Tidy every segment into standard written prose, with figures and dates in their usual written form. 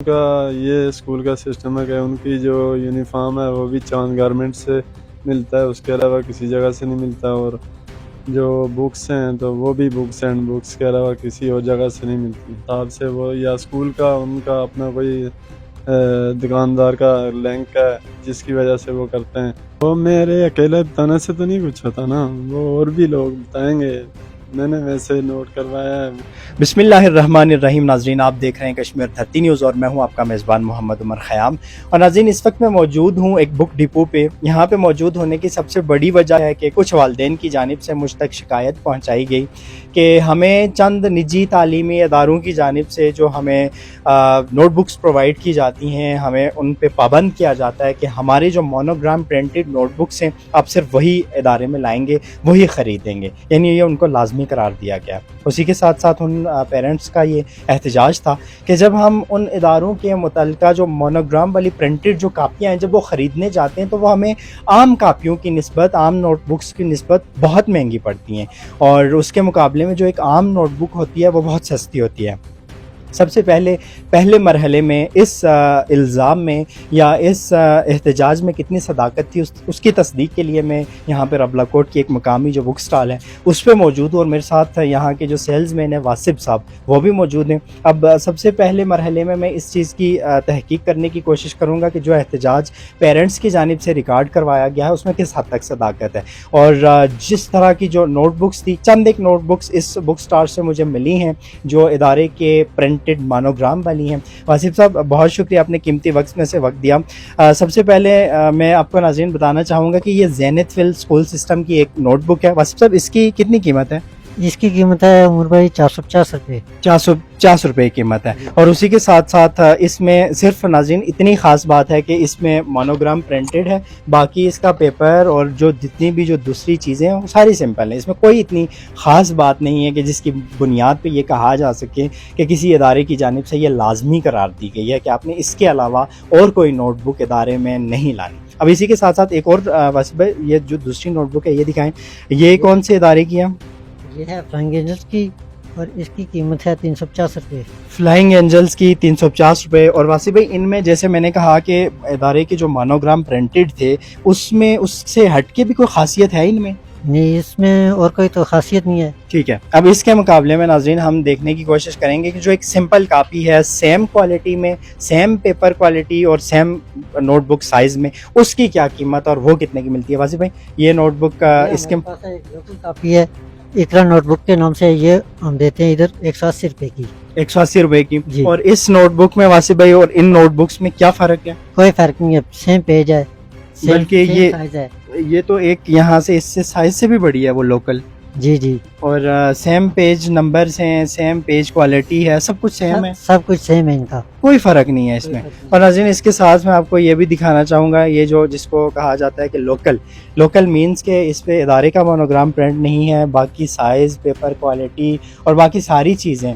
کا یہ اسکول کا سسٹم ہے کہ ان کی جو یونیفارم ہے وہ بھی چاند گارمنٹ سے ملتا ہے، اس کے علاوہ کسی جگہ سے نہیں ملتا، اور جو بکس ہیں تو وہ بھی بکس اینڈ بکس کے علاوہ کسی اور جگہ سے نہیں ملتی حساب سے، وہ یا اسکول کا ان کا اپنا کوئی دکاندار کا لنک ہے جس کی وجہ سے وہ کرتے ہیں۔ وہ میرے اکیلے بتانے سے تو نہیں کچھ ہوتا نا، وہ اور بھی لوگ بتائیں گے، میں نے ویسے نوٹ کروایا ہے۔ بسم اللہ الرحمن الرحیم۔ ناظرین، آپ دیکھ رہے ہیں کشمیر دھرتی نیوز اور میں ہوں آپ کا میزبان محمد عمر خیام۔ اور ناظرین، اس وقت میں موجود ہوں ایک بک ڈپو پہ۔ یہاں پہ موجود ہونے کی سب سے بڑی وجہ ہے کہ کچھ والدین کی جانب سے مجھ تک شکایت پہنچائی گئی کہ ہمیں چند نجی تعلیمی اداروں کی جانب سے جو ہمیں نوٹ بکس پرووائڈ کی جاتی ہیں، ہمیں ان پہ پابند کیا جاتا ہے کہ ہمارے جو مونوگرام پرنٹڈ نوٹ بکس ہیں آپ صرف وہی ادارے میں لائیں گے، وہی خریدیں گے، یعنی یہ ان کو لازمی قرار دیا گیا۔ اسی کے ساتھ ساتھ ان پیرنٹس کا یہ احتجاج تھا کہ جب ہم ان اداروں کے متعلقہ جو مونوگرام والی پرنٹڈ جو کاپیاں ہیں جب وہ خریدنے جاتے ہیں تو وہ ہمیں عام کاپیوں کی نسبت، عام نوٹ بکس کی نسبت بہت مہنگی پڑتی ہیں، اور اس کے مقابلے میں جو ایک عام نوٹ بک ہوتی ہے وہ بہت سستی ہوتی ہے۔ سب سے پہلے مرحلے میں اس الزام میں یا اس احتجاج میں کتنی صداقت تھی اس کی تصدیق کے لیے میں یہاں پہ ربلا کوٹ کی ایک مقامی جو بک سٹال ہے اس پہ موجود ہوں، اور میرے ساتھ یہاں کے جو سیلز مین ہیں واسف صاحب وہ بھی موجود ہیں۔ اب سب سے پہلے مرحلے میں اس چیز کی تحقیق کرنے کی کوشش کروں گا کہ جو احتجاج پیرنٹس کی جانب سے ریکارڈ کروایا گیا ہے اس میں کس حد تک صداقت ہے، اور جس طرح کی جو نوٹ بکس تھی، چند ایک نوٹ بکس اس بک سٹال سے مجھے ملی ہیں جو ادارے کے پرنٹڈ مونوگرام والی ہیں۔ واسف صاحب، بہت شکریہ، آپ نے قیمتی وقت میں سے وقت دیا۔ سب سے پہلے میں آپ کو ناظرین بتانا چاہوں گا کہ یہ زینت فل اسکول سسٹم کی ایک نوٹ بک ہے۔ واسف صاحب، اس کی کتنی قیمت ہے؟ اس کی قیمت ہے عمر بھائی 450 روپے۔ 450 روپے قیمت ہے، اور اسی کے ساتھ ساتھ اس میں صرف ناظرین اتنی خاص بات ہے کہ اس میں مونوگرام پرنٹڈ ہے، باقی اس کا پیپر اور جو جتنی بھی جو دوسری چیزیں ہیں وہ ساری سمپل ہیں۔ اس میں کوئی اتنی خاص بات نہیں ہے کہ جس کی بنیاد پہ یہ کہا جا سکے کہ کسی ادارے کی جانب سے یہ لازمی قرار دی گئی ہے کہ آپ نے اس کے علاوہ اور کوئی نوٹ بک ادارے میں نہیں لانی۔ اب اسی کے ساتھ ساتھ ایک اور واسف بھائی، یہ جو دوسری نوٹ بک ہے یہ دکھائیں، یہ کون سے ادارے کی ہے؟ یہ ہے فلائنگ اینجلز کی، اور اس کی قیمت ہے 350 روپے۔ فلائنگ اینجلز کی 350 روپے۔ اور واسف بھائی، ان میں جیسے میں نے کہا کہ ادارے کے جو مونوگرام پرنٹڈ تھے اس میں اس سے ہٹ کے بھی کوئی خاصیت ہے ان میں؟ نہیں، اس میں اور کوئی تو خاصیت نہیں ہے۔ ٹھیک ہے، اب اس کے مقابلے میں ناظرین ہم دیکھنے کی کوشش کریں گے کہ جو ایک سمپل کاپی ہے، سیم کوالٹی میں، سیم پیپر کوالٹی اور سیم نوٹ بک سائز میں، اس کی کیا قیمت اور وہ کتنے کی ملتی ہے۔ واسف بھائی، یہ نوٹ بک اس کے ہمارے پاس ایک لوکل کاپی ہے اقرا نوٹ بک کے نام سے، یہ ہم دیتے ہیں ادھر 180 روپے کی۔ 180 روپے کی۔ جی۔ اور اس نوٹ بک میں واسف بھائی اور ان نوٹ بکس میں کیا فرق ہے؟ کوئی فرق نہیں ہے، سیم پیج ہے، بلکہ سیم یہ سائز ہے۔ یہ تو ایک یہاں سے اس سے سائز سے بھی بڑی ہے وہ لوکل، جی جی، اور سیم پیج نمبرز ہیں، سیم پیج کوالٹی ہے، سب کچھ سیم ہے، سب کچھ سیم ہے ان کا، کوئی فرق نہیں ہے اس میں۔ اور ناظرین، اس کے ساتھ میں آپ کو یہ بھی دکھانا چاہوں گا، یہ جو جس کو کہا جاتا ہے کہ لوکل مینز کے اس پہ ادارے کا مونوگرام پرنٹ نہیں ہے، باقی سائز، پیپر کوالٹی اور باقی ساری چیزیں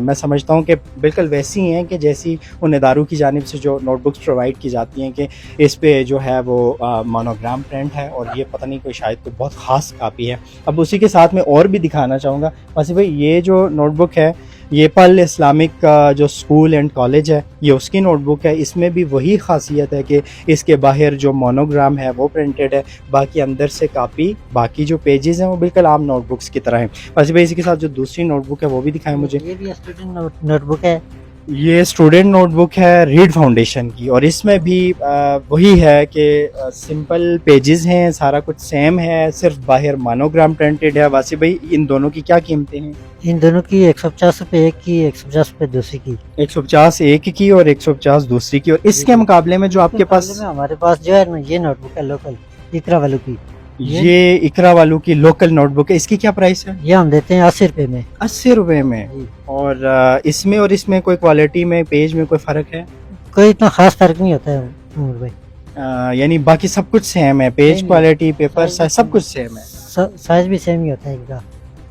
میں سمجھتا ہوں کہ بالکل ویسی ہیں کہ جیسی ان اداروں کی جانب سے جو نوٹ بکس پرووائڈ کی جاتی ہیں کہ اس پہ جو ہے وہ مونوگرام پرنٹ ہے، اور یہ پتہ نہیں کوئی شاید کوئی بہت خاص کاپی ہے۔ اب اسی کے ساتھ میں اور بھی دکھانا چاہوں گا واسف بھائی، یہ جو نوٹ بک ہے یہ پل اسلامک کا جو اسکول اینڈ کالج ہے یہ اس کی نوٹ بک ہے۔ اس میں بھی وہی خاصیت ہے کہ اس کے باہر جو مونوگرام ہے وہ پرنٹڈ ہے، باقی اندر سے کاپی، باقی جو پیجز ہیں وہ بالکل عام نوٹ بکس کی طرح ہیں۔ ویسے بھائی، اسی کے ساتھ جو دوسری نوٹ بک ہے وہ بھی دکھائیں مجھے۔ یہ بھی اسٹوڈنٹ نوٹ بک ہے، یہ اسٹوڈنٹ نوٹ بک ہے ریڈ فاؤنڈیشن کی، اور اس میں بھی وہی ہے کہ سمپل پیجز ہیں، سارا کچھ سیم ہے، صرف باہر مونوگرام پرنٹڈ ہے۔ واسف بھائی، ان دونوں کی کیا قیمتیں ہیں؟ ان دونوں کی 150 روپے ایک کی، 150 روپے دوسری کی۔ 150 ایک کی اور 150 دوسری کی۔ اور اس کے مقابلے میں جو آپ کے پاس ہمارے پاس جو ہے نا یہ نوٹ بک ہے لوکل اقرا والوں کی، یہ اقرا والوں کی لوکل نوٹ بک ہے، اس کی کیا پرائس ہے؟ یہ ہم دیتے ہیں 80 روپے میں۔ 80 روپے میں۔ جی۔ اور اس میں اور اس میں کوئی کوالٹی میں، پیج میں کوئی فرق ہے؟ کوئی اتنا خاص فرق نہیں ہوتا ہے عمر بھائی، یعنی باقی سب کچھ سیم ہے، پیج سیم ہے۔ کوالٹی، پیپر سائز، سب کچھ سیم ہے۔ سائز بھی سیم ہی ہوتا ہے ان کا۔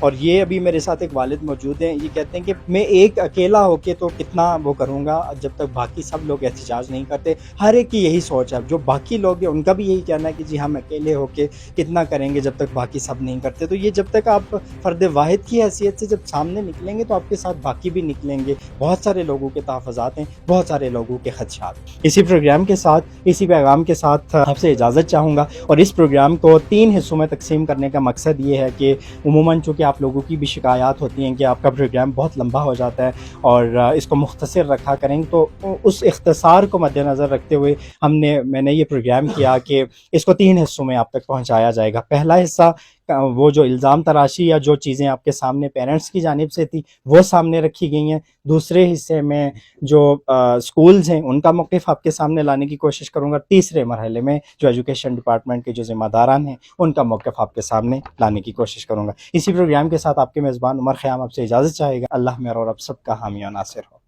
اور یہ ابھی میرے ساتھ ایک والد موجود ہیں, یہ کہتے ہیں کہ میں ایک اکیلا ہو کے تو کتنا وہ کروں گا جب تک باقی سب لوگ احتجاج نہیں کرتے. ہر ایک کی یہی سوچ ہے, جو باقی لوگ ہیں ان کا بھی یہی کہنا ہے کہ جی ہم اکیلے ہو کے کتنا کریں گے جب تک باقی سب نہیں کرتے. تو یہ جب تک آپ فرد واحد کی حیثیت سے جب سامنے نکلیں گے تو آپ کے ساتھ باقی بھی نکلیں گے. بہت سارے لوگوں کے تحفظات ہیں, بہت سارے لوگوں کے خدشات. اسی پروگرام کے ساتھ, اسی پیغام کے ساتھ آپ سے اجازت چاہوں گا, اور اس پروگرام کو 3 حصوں میں تقسیم کرنے کا مقصد یہ ہے کہ عموماً چونکہ آپ لوگوں کی بھی شکایات ہوتی ہیں کہ آپ کا پروگرام بہت لمبا ہو جاتا ہے اور اس کو مختصر رکھا کریں, تو اس اختصار کو مد نظر رکھتے ہوئے میں نے یہ پروگرام کیا کہ اس کو 3 حصوں میں آپ تک پہنچایا جائے گا. پہلا حصہ وہ جو الزام تراشی یا جو چیزیں آپ کے سامنے پیرنٹس کی جانب سے تھی وہ سامنے رکھی گئی ہیں. دوسرے حصے میں جو سکولز ہیں ان کا موقف آپ کے سامنے لانے کی کوشش کروں گا. تیسرے مرحلے میں جو ایجوکیشن ڈپارٹمنٹ کے جو ذمہ داران ہیں ان کا موقف آپ کے سامنے لانے کی کوشش کروں گا. اسی پروگرام کے ساتھ آپ کے میزبان عمر خیام آپ سے اجازت چاہے گا. اللہ میرا اور آپ سب کا حامی و ناصر ہو.